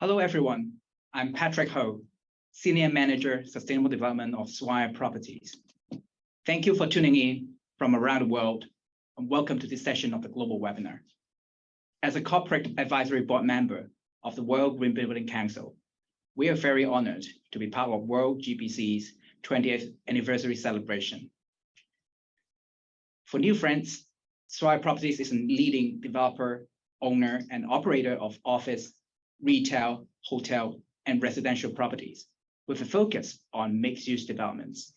Hello, everyone. I'm Patrick Ho, Senior Manager, Sustainable Development of Swire Properties. Thank you for tuning in from around the world, and welcome to this session of the global webinar. As a corporate advisory board member of the World Green Building Council, we are very honored to be part of World GBC's 20th anniversary celebration. For new friends, Swire Properties is a leading developer, owner, and operator of office, retail, hotel, and residential properties with a focus on mixed-use developments.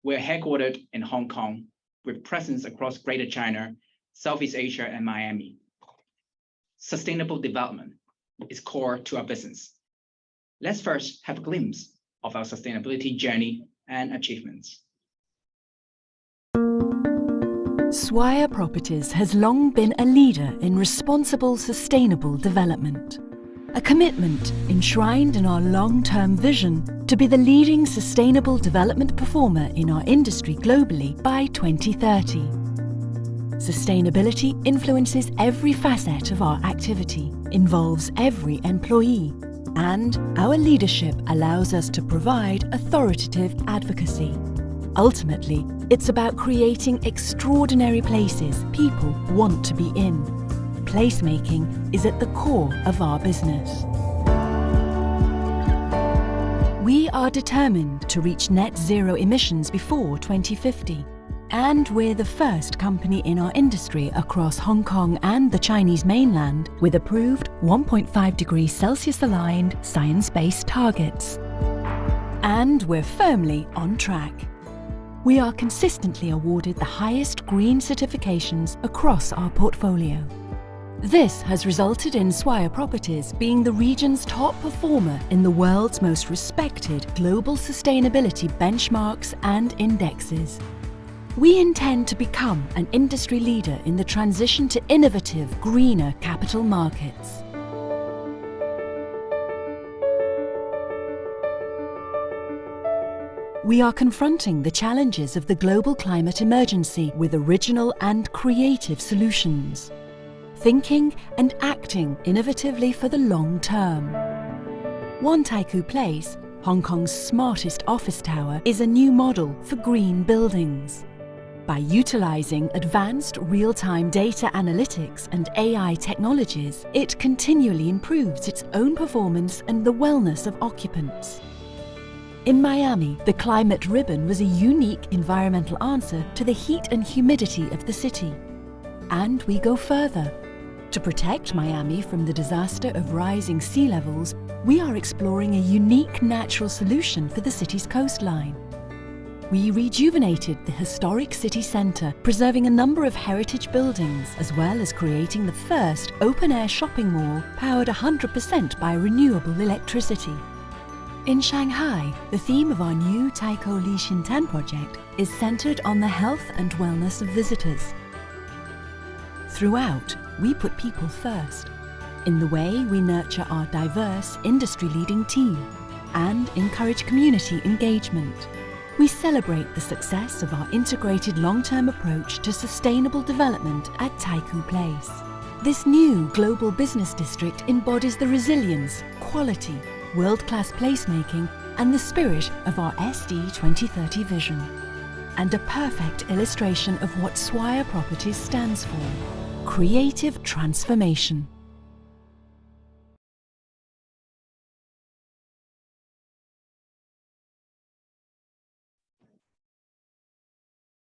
We're headquartered in Hong Kong with presence across Greater China, Southeast Asia, and Miami. Sustainable development is core to our business. Let's first have a glimpse of our sustainability journey and achievements. Swire Properties has long been a leader in responsible, sustainable development. A commitment enshrined in our long-term vision to be the leading sustainable development performer in our industry globally by 2030. Sustainability influences every facet of our activity, involves every employee, and our leadership allows us to provide authoritative advocacy. Ultimately, it's about creating extraordinary places people want to be in. Placemaking is at the core of our business. We are determined to reach net zero emissions before 2050, and we're the first company in our industry across Hong Kong and the Chinese mainland with approved 1.5 degrees Celsius aligned science-based targets. And we're firmly on track. We are consistently awarded the highest green certifications across our portfolio. This has resulted in Swire Properties being the region's top performer in the world's most respected global sustainability benchmarks and indexes. We intend to become an industry leader in the transition to innovative, greener capital markets. We are confronting the challenges of the global climate emergency with original and creative solutions. Thinking and acting innovatively for the long term. One Taikoo Place, Hong Kong's smartest office tower, is a new model for green buildings. By utilising advanced real-time data analytics and AI technologies, it continually improves its own performance and the wellness of occupants. In Miami, the Climate Ribbon was a unique environmental answer to the heat and humidity of the city. And we go further. To protect Miami from the disaster of rising sea levels, we are exploring a unique natural solution for the city's coastline. We rejuvenated the historic city centre, preserving a number of heritage buildings, as well as creating the first open-air shopping mall powered 100% by renewable electricity. In Shanghai, the theme of our new Taikoo Li Xintan project is centred on the health and wellness of visitors. Throughout, we put people first, in the way we nurture our diverse, industry-leading team and encourage community engagement. We celebrate the success of our integrated long-term approach to sustainable development at Taikoo Place. This new global business district embodies the resilience, quality, world-class placemaking and the spirit of our SD 2030 vision, and a perfect illustration of what Swire Properties stands for. Creative transformation.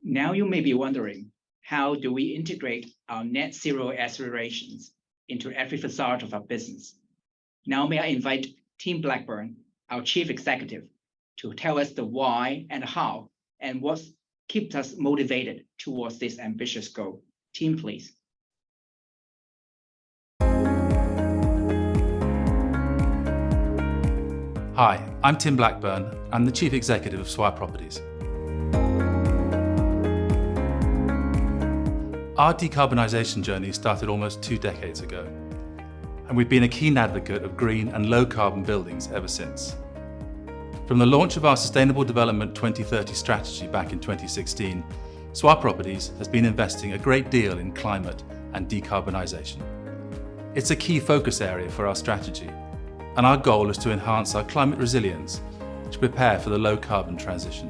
Now you may be wondering, how do we integrate our net zero aspirations into every facade of our business? Now may I invite Tim Blackburn, our Chief Executive, to tell us the why and how and what keeps us motivated towards this ambitious goal. Tim, please. Hi, I'm Tim Blackburn. I'm the Chief Executive of Swire Properties. Our decarbonisation journey started almost 2 decades ago, and we've been a keen advocate of green and low-carbon buildings ever since. From the launch of our Sustainable Development 2030 strategy back in 2016, Swire Properties has been investing a great deal in climate and decarbonisation. It's a key focus area for our strategy, and our goal is to enhance our climate resilience to prepare for the low carbon transition.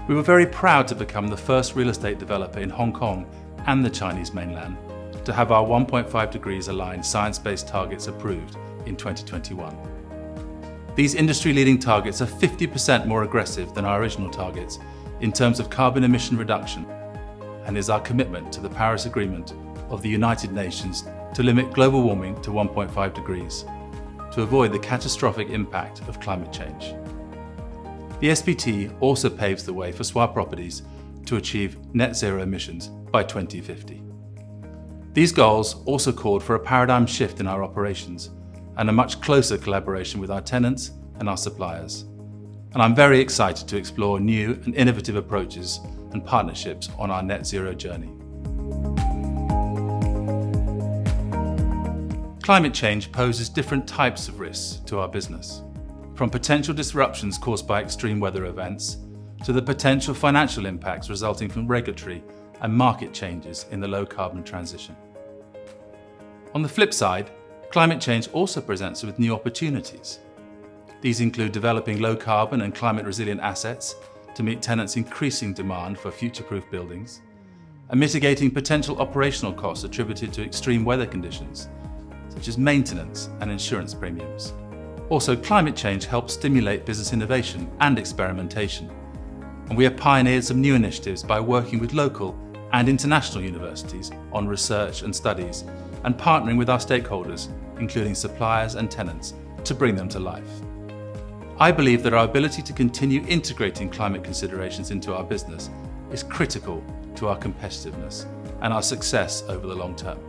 We were very proud to become the first real estate developer in Hong Kong and the Chinese mainland to have our 1.5 degrees aligned science-based targets approved in 2021. These industry-leading targets are 50% more aggressive than our original targets in terms of carbon emission reduction, and is our commitment to the Paris Agreement of the United Nations to limit global warming to 1.5 degrees, to avoid the catastrophic impact of climate change. The SPT also paves the way for Swire properties to achieve net zero emissions by 2050. These goals also called for a paradigm shift in our operations and a much closer collaboration with our tenants and our suppliers. And I'm very excited to explore new and innovative approaches and partnerships on our net zero journey. Climate change poses different types of risks to our business, from potential disruptions caused by extreme weather events to the potential financial impacts resulting from regulatory and market changes in the low carbon transition. On the flip side, climate change also presents us with new opportunities. These include developing low carbon and climate resilient assets to meet tenants' increasing demand for future-proof buildings, and mitigating potential operational costs attributed to extreme weather conditions, such as maintenance and insurance premiums. Also, climate change helps stimulate business innovation and experimentation, and we have pioneered some new initiatives by working with local and international universities on research and studies, and partnering with our stakeholders, including suppliers and tenants, to bring them to life. I believe that our ability to continue integrating climate considerations into our business is critical to our competitiveness and our success over the long term.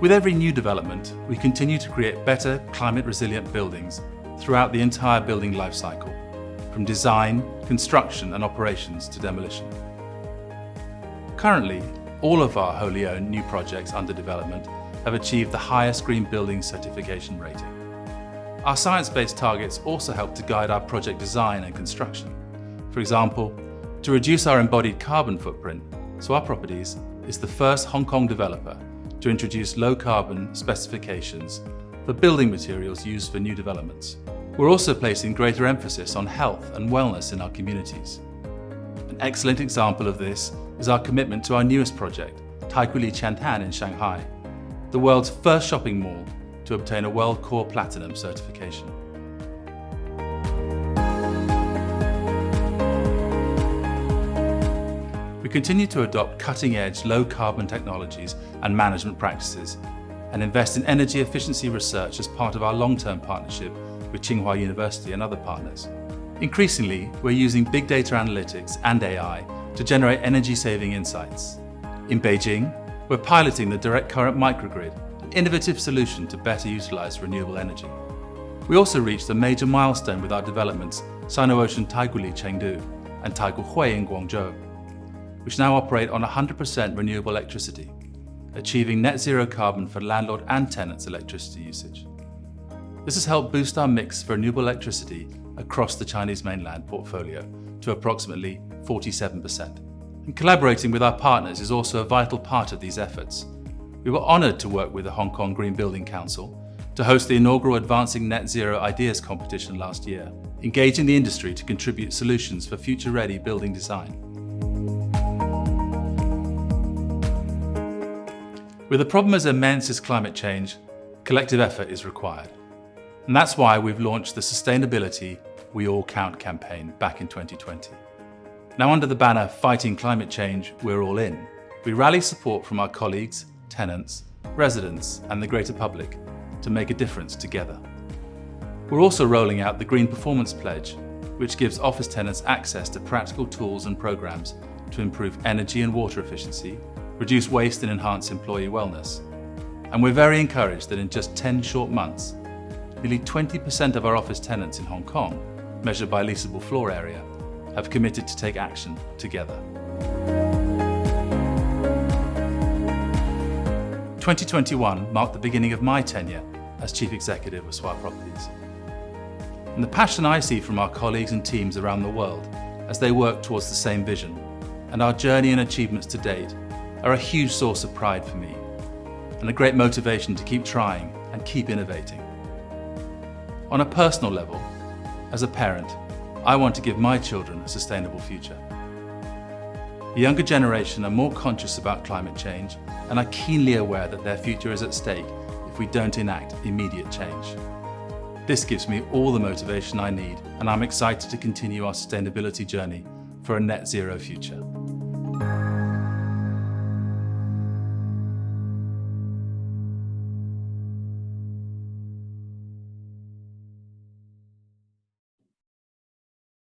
With every new development, we continue to create better climate-resilient buildings throughout the entire building life cycle, from design, construction and operations to demolition. Currently, all of our wholly owned new projects under development have achieved the highest green building certification rating. Our science-based targets also help to guide our project design and construction. For example, to reduce our embodied carbon footprint, Swire Properties is the first Hong Kong developer to introduce low carbon specifications for building materials used for new developments. We're also placing greater emphasis on health and wellness in our communities. An excellent example of this is our commitment to our newest project, Taikoo Li Qiantan in Shanghai, the world's first shopping mall to obtain a World Core Platinum certification. We continue to adopt cutting-edge low-carbon technologies and management practices, and invest in energy efficiency research as part of our long-term partnership with Tsinghua University and other partners. Increasingly, we're using big data analytics and AI to generate energy-saving insights. In Beijing, we're piloting the direct current microgrid, an innovative solution to better utilize renewable energy. We also reached a major milestone with our developments Sino-Ocean Taikoo Li Chengdu and Taikoo Hui in Guangzhou, which now operate on 100% renewable electricity, achieving net zero carbon for landlord and tenants' electricity usage. This has helped boost our mix for renewable electricity across the Chinese mainland portfolio to approximately 47%. And collaborating with our partners is also a vital part of these efforts. We were honoured to work with the Hong Kong Green Building Council to host the inaugural Advancing Net Zero Ideas competition last year, engaging the industry to contribute solutions for future-ready building design. With a problem as immense as climate change, collective effort is required. And that's why we've launched the Sustainability We All Count campaign back in 2020. Now, under the banner Fighting Climate Change, We're All In, we rally support from our colleagues, tenants, residents and the greater public to make a difference together. We're also rolling out the Green Performance Pledge, which gives office tenants access to practical tools and programs to improve energy and water efficiency, reduce waste and enhance employee wellness. And we're very encouraged that in just 10 short months, nearly 20% of our office tenants in Hong Kong, measured by leasable floor area, have committed to take action together. 2021 marked the beginning of my tenure as Chief Executive of Swire Properties. And the passion I see from our colleagues and teams around the world as they work towards the same vision, and our journey and achievements to date, are a huge source of pride for me. and a great motivation to keep trying and keep innovating. On a personal level, as a parent, I want to give my children a sustainable future. The younger generation are more conscious about climate change and are keenly aware that their future is at stake if we don't enact immediate change. This gives me all the motivation I need, and I'm excited to continue our sustainability journey for a net zero future.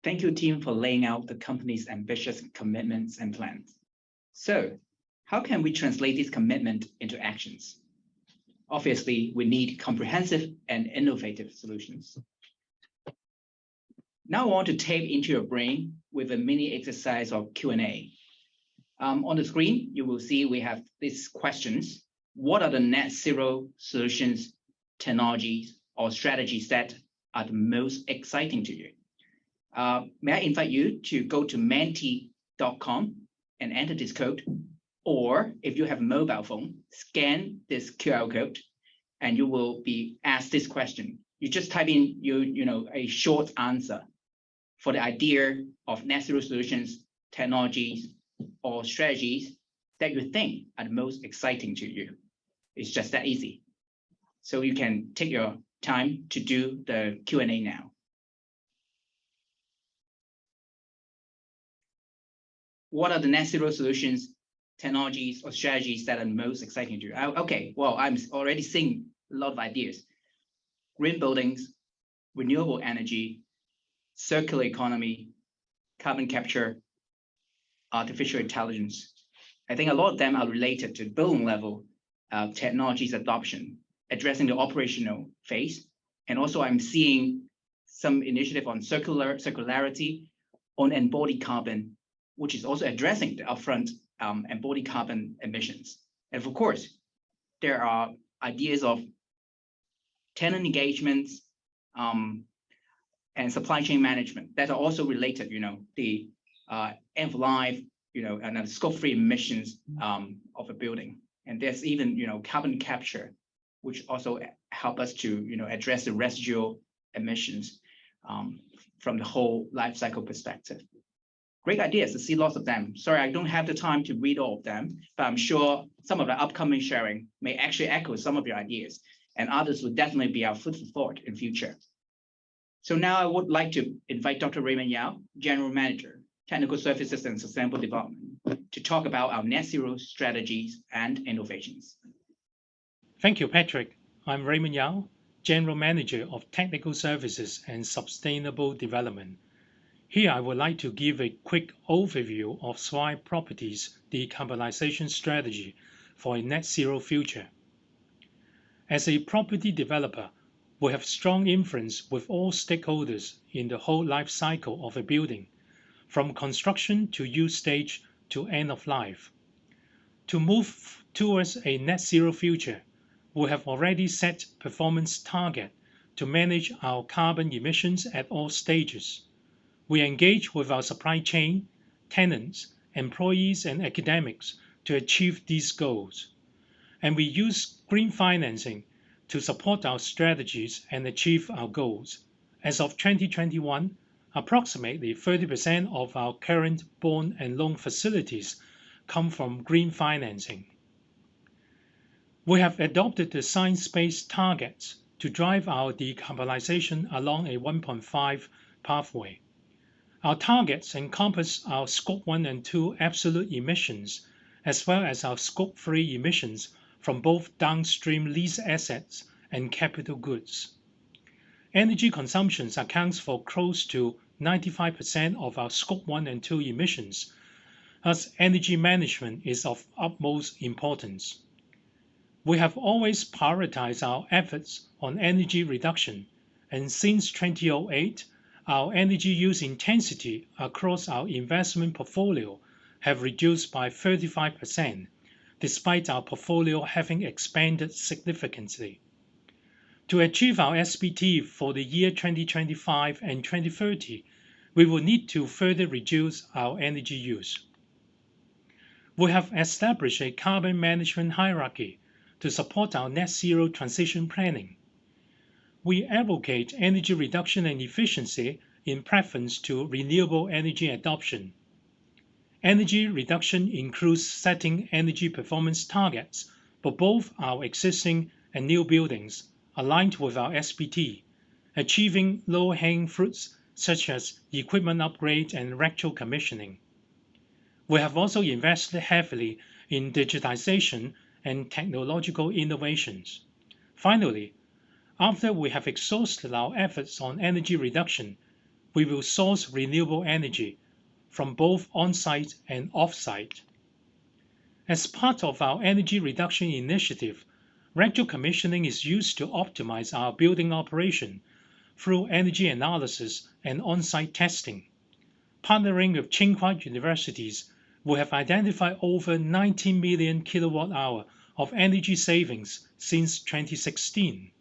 Thank you, team, for laying out the company's ambitious commitments and plans. So, how can we translate this commitment into actions? Obviously, we need comprehensive and innovative solutions. Now I want to tap into your brain with a mini exercise of Q&A. On the screen, you will see we have these questions. What are the net zero solutions, technologies, or strategies that are the most exciting to you? May I invite you to go to menti.com and enter this code, or if you have a mobile phone, scan this QR code and you will be asked this question. You just type in a short answer for the idea of net zero solutions, technologies, or strategies that you think are the most exciting to you. It's just that easy. So you can take your time to do the Q&A now. What are the net zero solutions, technologies, or strategies that are most exciting to you? Okay, well, I'm already seeing a lot of ideas. Green buildings, renewable energy, circular economy, carbon capture, artificial intelligence. I think a lot of them are related to building level technologies adoption, addressing the operational phase. And also I'm seeing some initiative on circularity, on embodied carbon, which is also addressing the upfront embodied carbon emissions. And of course, there are ideas of tenant engagements and supply chain management that are also related, the end of life, and the scope-free emissions of a building. And there's even, carbon capture, which also help us to, address the residual emissions from the whole life cycle perspective. Great ideas. I see lots of them. Sorry, I don't have the time to read all of them, but I'm sure some of the upcoming sharing may actually echo some of your ideas, and others will definitely be our food for thought in future. So now I would like to invite Dr. Raymond Yao, General Manager, Technical Services and Sustainable Development, to talk about our net zero strategies and innovations. Thank you, Patrick. I'm Raymond Yao, General Manager of Technical Services and Sustainable Development. Here, I would like to give a quick overview of Swire Properties' decarbonization strategy for a net zero future. As a property developer, we have strong influence with all stakeholders in the whole life cycle of a building, from construction to use stage to end of life. To move towards a net zero future, we have already set performance targets to manage our carbon emissions at all stages. We engage with our supply chain, tenants, employees, and academics to achieve these goals. And we use green financing to support our strategies and achieve our goals. As of 2021, approximately 30% of our current bond and loan facilities come from green financing. We have adopted the science-based targets to drive our decarbonization along a 1.5 pathway. Our targets encompass our Scope 1 and 2 absolute emissions, as well as our Scope 3 emissions from both downstream lease assets and capital goods. Energy consumption accounts for close to 95% of our Scope 1 and 2 emissions, thus energy management is of utmost importance. We have always prioritized our efforts on energy reduction, and since 2008, our energy use intensity across our investment portfolio have reduced by 35%, despite our portfolio having expanded significantly. To achieve our SBT for the year 2025 and 2030, we will need to further reduce our energy use. We have established a carbon management hierarchy to support our net zero transition planning. We advocate energy reduction and efficiency in preference to renewable energy adoption. Energy reduction includes setting energy performance targets for both our existing and new buildings aligned with our SBT, achieving low-hanging fruits such as equipment upgrade and retro commissioning. We have also invested heavily in digitization and technological innovations. Finally, after we have exhausted our efforts on energy reduction, we will source renewable energy from both on-site and off-site. As part of our energy reduction initiative, retro commissioning is used to optimize our building operation through energy analysis and on-site testing. Partnering with Tsinghua universities, we have identified over 90 million kilowatt-hour of energy savings since 2016.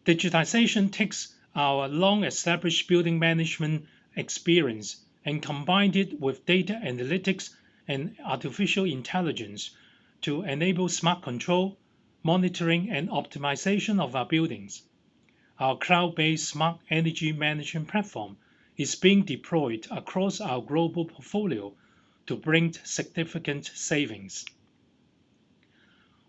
Digitization takes our long-established building management experience and combined it with data analytics and artificial intelligence to enable smart control, monitoring, and optimization of our buildings. Our cloud-based smart energy management platform is being deployed across our global portfolio to bring significant savings.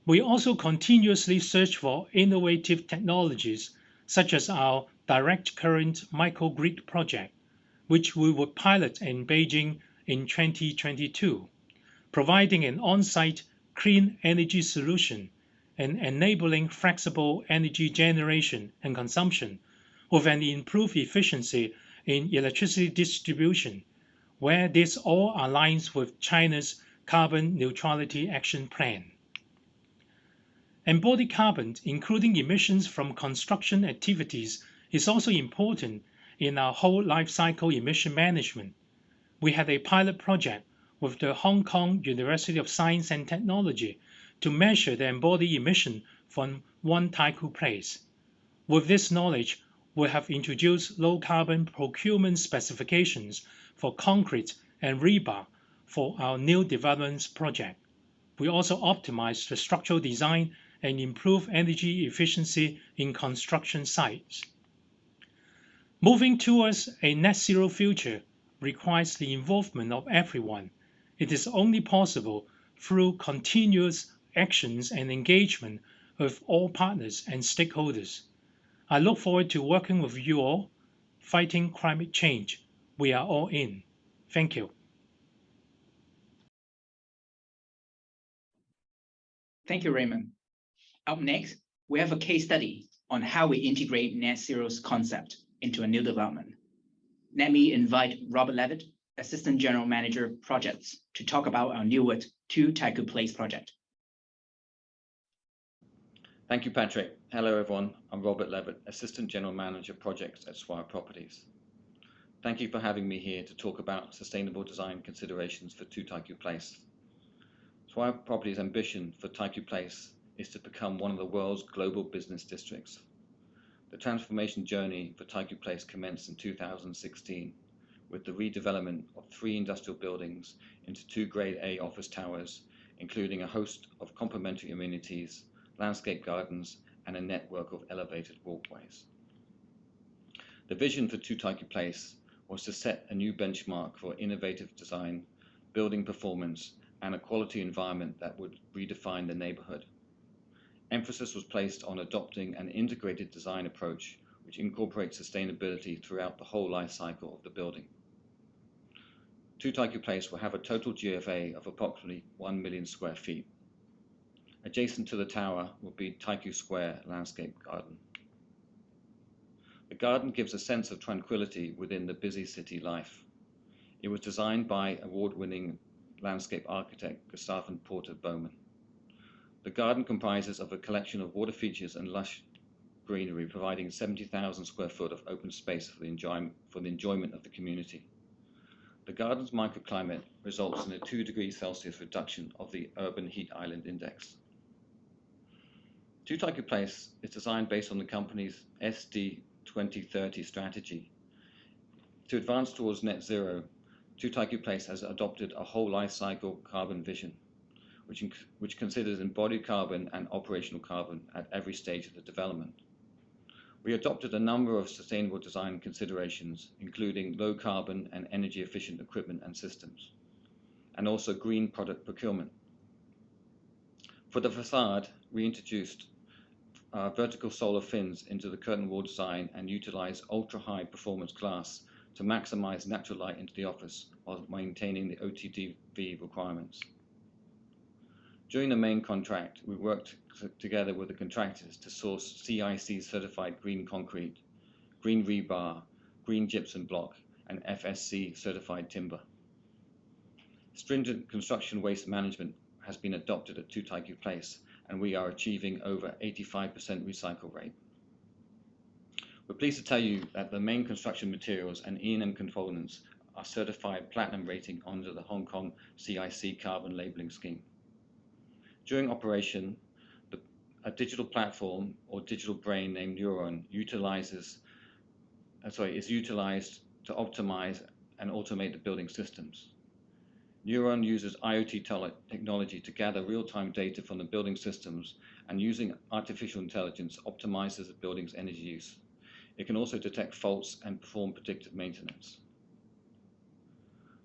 We also continuously search for innovative technologies such as our direct current microgrid project, which we will pilot in Beijing in 2022, providing an on-site clean energy solution and enabling flexible energy generation and consumption with an improved efficiency in electricity distribution, where this all aligns with China's carbon neutrality action plan. Embodied carbon, including emissions from construction activities, is also important in our whole life cycle emission management. We had a pilot project with the Hong Kong University of Science and Technology to measure the embodied emission from one Taikoo Place. With this knowledge, we have introduced low carbon procurement specifications for concrete and rebar for our new developments project. We also optimized the structural design and improve energy efficiency in construction sites. Moving towards a net zero future requires the involvement of everyone. It is only possible through continuous actions and engagement with all partners and stakeholders. I look forward to working with you all, fighting climate change. We are all in. Thank you. Thank you, Raymond. Up next, we have a case study on how we integrate net zero's concept into a new development. Let me invite Robert Levitt, Assistant General Manager Projects, to talk about our Newark 2 Taikoo Place project. Thank you, Patrick. Hello, everyone. I'm Robert Levitt, Assistant General Manager Projects at Swire Properties. Thank you for having me here to talk about sustainable design considerations for 2 Taikoo Place. Swire Properties' ambition for Taikoo Place is to become one of the world's global business districts. The transformation journey for Taikoo Place commenced in 2016 with the redevelopment of 3 industrial buildings into 2 Grade A office towers, including a host of complementary amenities, landscape gardens, and a network of elevated walkways. The vision for 2 Taikoo Place was to set a new benchmark for innovative design, building performance, and a quality environment that would redefine the neighborhood. Emphasis was placed on adopting an integrated design approach which incorporates sustainability throughout the whole life cycle of the building. 2 Taikoo Place will have a total GFA of approximately 1 million square feet. Adjacent to the tower will be Taikoo Square Landscape Garden. The garden gives a sense of tranquility within the busy city life. It was designed by award-winning landscape architect Gustave Porter Bowman. The garden comprises of a collection of water features and lush greenery, providing 70,000 square foot of open space for the enjoyment of the community. The garden's microclimate results in a 2 degrees Celsius reduction of the urban heat island index. 2 Taikoo Place is designed based on the company's SD 2030 strategy. To advance towards net zero, 2 Taikoo Place has adopted a whole life cycle carbon vision. which considers embodied carbon and operational carbon at every stage of the development. We adopted a number of sustainable design considerations, including low carbon and energy efficient equipment and systems, and also green product procurement. For the facade, we introduced vertical solar fins into the curtain wall design and utilized ultra-high performance glass to maximize natural light into the office while maintaining the OTDV requirements. During the main contract, we worked together with the contractors to source CIC certified green concrete, green rebar, green gypsum block, and FSC certified timber. Stringent construction waste management has been adopted at 2 Taikoo Place, and we are achieving over 85% recycle rate. We're pleased to tell you that the main construction materials and E&M components are certified platinum rating under the Hong Kong CIC carbon labeling scheme. During operation, a digital platform or digital brain named Neuron is utilized to optimize and automate the building systems. Neuron uses IoT technology to gather real-time data from the building systems, and using artificial intelligence optimizes the building's energy use. It can also detect faults and perform predictive maintenance.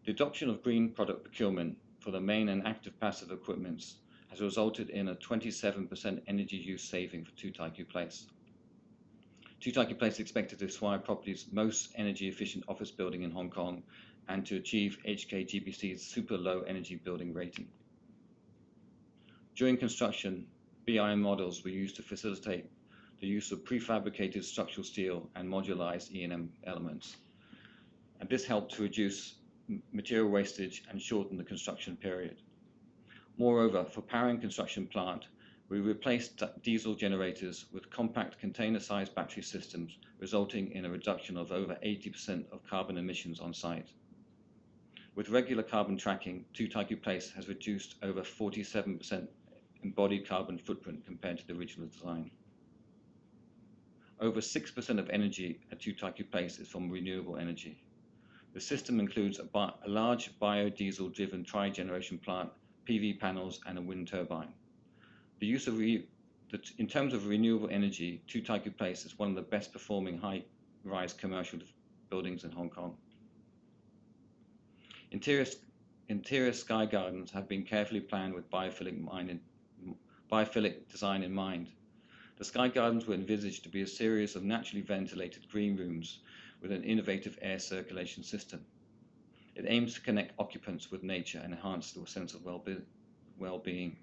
The adoption of green product procurement for the main and active passive equipments has resulted in a 27% energy use saving for 2 Taikoo Place. 2 Taikoo Place is expected to be Swire Properties' most energy efficient office building in Hong Kong and to achieve HKGBC's super low energy building rating. During construction, BIM models were used to facilitate the use of prefabricated structural steel and modularized E&M elements. And this helped to reduce material wastage and shorten the construction period. Moreover, for powering construction plant, we replaced diesel generators with compact container-sized battery systems, resulting in a reduction of over 80% of carbon emissions on site. With regular carbon tracking, 2 Taikoo Place has reduced over 47% embodied carbon footprint compared to the original design. Over 6% of energy at 2 Taikoo Place is from renewable energy. The system includes a large biodiesel-driven tri-generation plant, PV panels, and a wind turbine. The use of in terms of renewable energy, 2 Taikoo Place is one of the best performing high-rise commercial buildings in Hong Kong. Interior sky gardens have been carefully planned with biophilic design in mind. The sky gardens were envisaged to be a series of naturally ventilated green rooms with an innovative air circulation system. It aims to connect occupants with nature and enhance their sense of well-being.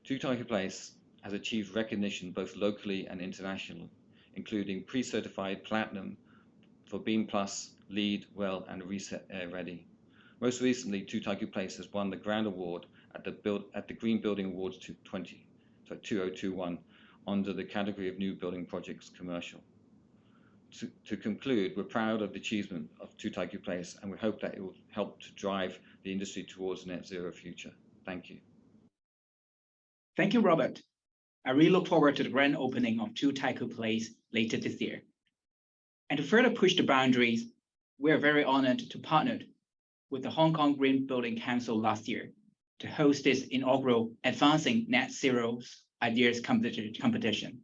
2 Taikoo Place has achieved recognition both locally and internationally, including pre-certified platinum for Beam Plus, LEED, WELL, and Reset Air Ready. Most recently, 2 Taikoo Place has won the Grand Award at the Green Building Awards 2021 under the category of New Building Projects Commercial. To conclude, we're proud of the achievement of 2 Taikoo Place, and we hope that it will help to drive the industry towards a net zero future. Thank you. Thank you, Robert. I really look forward to the grand opening of 2 Taikoo Place later this year. And to further push the boundaries, we are very honored to partner with the Hong Kong Green Building Council last year to host this inaugural Advancing Net Zero Ideas competition,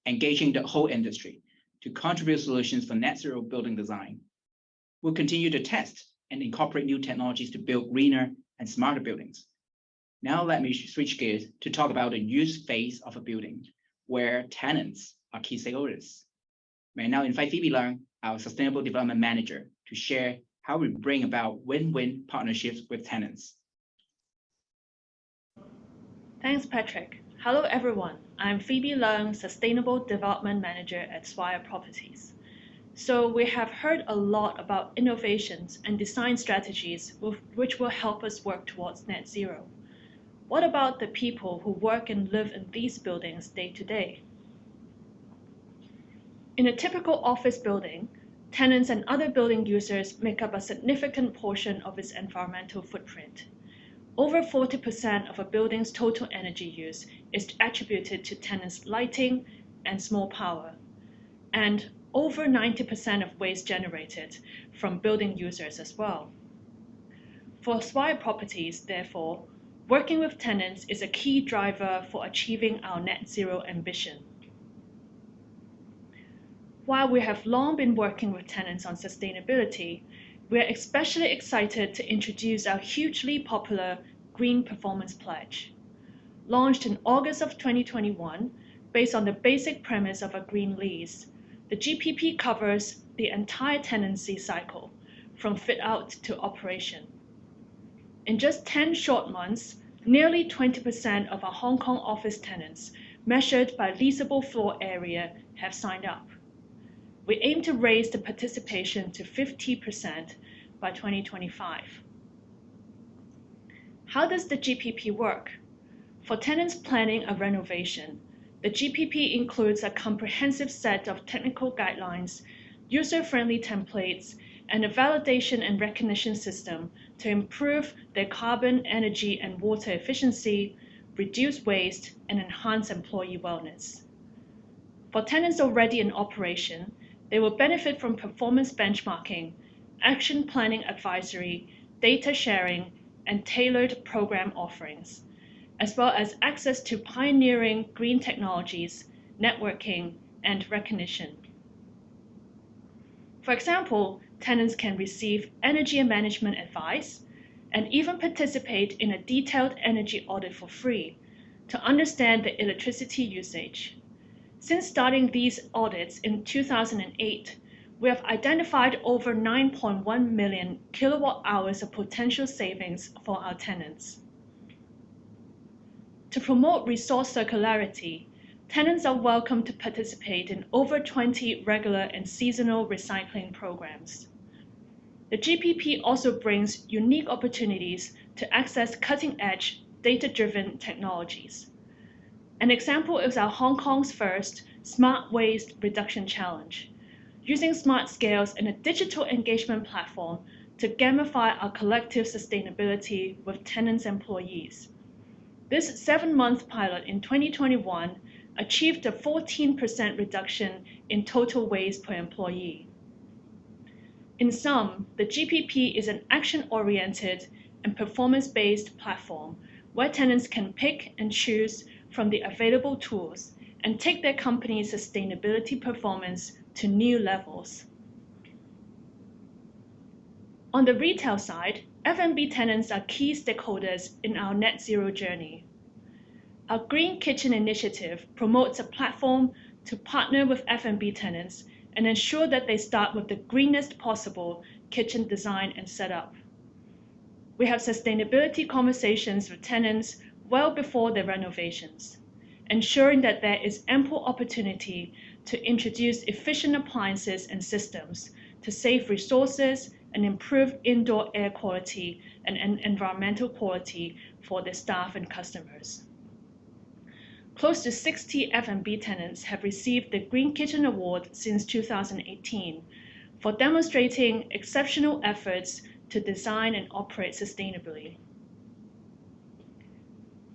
engaging the whole industry to contribute solutions for net zero building design. We'll continue to test and incorporate new technologies to build greener and smarter buildings. Now let me switch gears to talk about the use phase of a building, where tenants are key stakeholders. May I now invite Phoebe Leung, our Sustainable Development Manager, to share how we bring about win-win partnerships with tenants. Thanks, Patrick. Hello, everyone. I'm Phoebe Leung, Sustainable Development Manager at Swire Properties. So we have heard a lot about innovations and design strategies which will help us work towards net zero. What about the people who work and live in these buildings day to day? In a typical office building, tenants and other building users make up a significant portion of its environmental footprint. Over 40% of a building's total energy use is attributed to tenants' lighting and small power, and over 90% of waste generated from building users as well. For Swire Properties, therefore, working with tenants is a key driver for achieving our net zero ambition. While we have long been working with tenants on sustainability, we are especially excited to introduce our hugely popular Green Performance Pledge. Launched in August of 2021, based on the basic premise of a green lease, the GPP covers the entire tenancy cycle, from fit-out to operation. In just 10 short months, nearly 20% of our Hong Kong office tenants, measured by leasable floor area, have signed up. We aim to raise the participation to 50% by 2025. How does the GPP work? For tenants planning a renovation, the GPP includes a comprehensive set of technical guidelines, user-friendly templates, and a validation and recognition system to improve their carbon, energy, and water efficiency, reduce waste, and enhance employee wellness. For tenants already in operation, they will benefit from performance benchmarking, action planning advisory, data sharing, and tailored program offerings, as well as access to pioneering green technologies, networking, and recognition. For example, tenants can receive energy management advice and even participate in a detailed energy audit for free to understand the electricity usage. Since starting these audits in 2008, we have identified over 9.1 million kilowatt hours of potential savings for our tenants. To promote resource circularity, tenants are welcome to participate in over 20 regular and seasonal recycling programs. The GPP also brings unique opportunities to access cutting-edge, data-driven technologies. An example is our Hong Kong's first Smart Waste Reduction Challenge, using smart scales and a digital engagement platform to gamify our collective sustainability with tenants' employees. This 7-month pilot in 2021 achieved a 14% reduction in total waste per employee. In sum, the GPP is an action-oriented and performance-based platform where tenants can pick and choose from the available tools and take their company's sustainability performance to new levels. On the retail side, F&B tenants are key stakeholders in our net zero journey. Our Green Kitchen initiative promotes a platform to partner with F&B tenants and ensure that they start with the greenest possible kitchen design and setup. We have sustainability conversations with tenants well before their renovations, ensuring that there is ample opportunity to introduce efficient appliances and systems to save resources and improve indoor air quality and environmental quality for their staff and customers. Close to 60 F&B tenants have received the Green Kitchen Award since 2018 for demonstrating exceptional efforts to design and operate sustainably.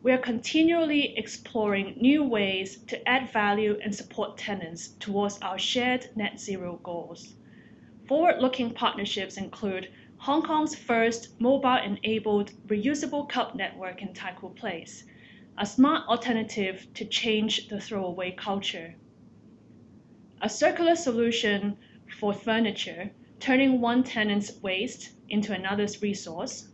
We are continually exploring new ways to add value and support tenants towards our shared net zero goals. Forward-looking partnerships include Hong Kong's first mobile-enabled reusable cup network in Taikoo Place, a smart alternative to change the throwaway culture. A circular solution for furniture, turning one tenant's waste into another's resource.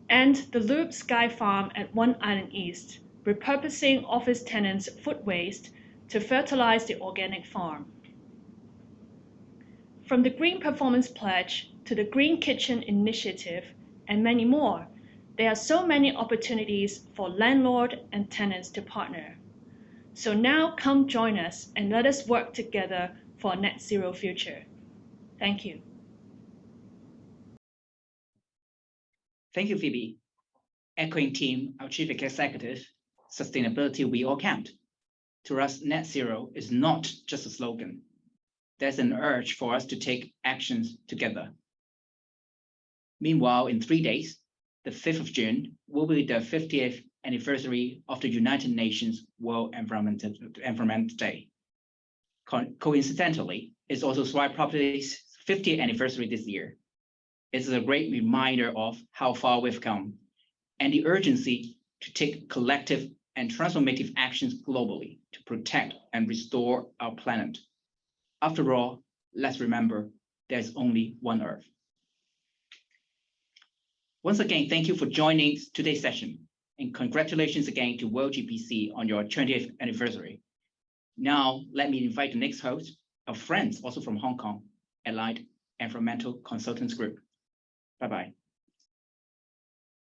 And the Loop Sky Farm at One Island East, repurposing office tenants' food waste to fertilize the organic farm. From the Green Performance Pledge to the Green Kitchen Initiative and many more, there are so many opportunities for landlord and tenants to partner. So now come join us and let us work together for a net zero future. Thank you. Thank you, Phoebe. Echoing team, our chief executive, sustainability we all count. To us, net zero is not just a slogan. There's an urge for us to take actions together. Meanwhile, in 3 days, the 5th of June will be the 50th anniversary of the United Nations World Environment Day. Coincidentally, it's also Swire Properties' 50th anniversary this year. It's a great reminder of how far we've come and the urgency to take collective and transformative actions globally to protect and restore our planet. After all, let's remember, there's only one Earth. Once again, thank you for joining today's session, and congratulations again to World GPC on your 20th anniversary. Now, let me invite the next host, our friends also from Hong Kong, Allied Environmental Consultants Group. Bye-bye.